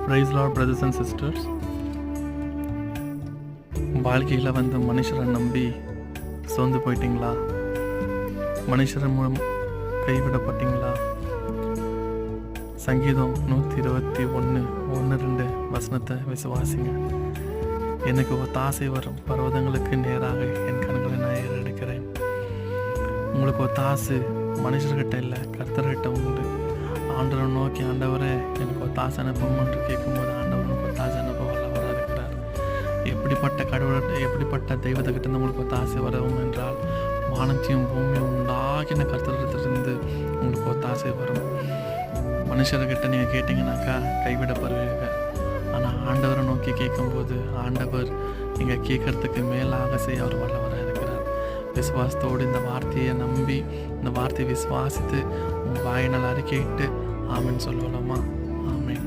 Praise Lord, brothers and sisters. வாழ்க்கையில் மனுஷரை நம்பி சோர்ந்து போயிட்டீங்களா? மனுஷரை மூலம் கைவிடப்பட்டீங்களா? சங்கீதம் 121:1-2 வசனத்தை விசுவாசிங்க. எனக்கு ஒத்தாசை வரும் பர்வதங்களுக்கு நேராக என் கண்களை நான் ஏறெடுக்கிறேன். உங்களுக்கு ஒத்தாசை மனுஷர்கிட்ட இல்லை, கர்த்தர்கிட்ட உண்டு. ஆண்டவரை நோக்கி, ஆண்டவரே எனக்கு ஒத்தாசை அனுப்பும் என்று கேட்கும்போது ஆண்டவருக்கு ஒத்தாசை அனுப்ப வல்லவராக இருக்கிறார். எப்படிப்பட்ட தெய்வத்துக்கிட்ட உங்களுக்கு ஒத்தாசை வரும் என்றால், வானத்தையும் பூமியும் உண்டாக்கின கர்த்தரிடத்திலிருந்து உங்களுக்கு ஒத்தாசை வரும். மனுஷர்கிட்ட நீங்கள் கேட்டிங்கனாக்கா கைவிடப்படுவீங்க. ஆனால் ஆண்டவரை நோக்கி கேட்கும்போது ஆண்டவர் நீங்கள் கேட்கறதுக்கு மேலாக செய்ய அவர் வல்லவராக இருக்கிறார். விசுவாசத்தோடு இந்த வார்த்தையை நம்பி, இந்த வார்த்தையை விசுவாசித்து உங்கள் வாயினால் அறிக்கையிட்டு ஆமென் சொல்லலாமா? ஆமென்.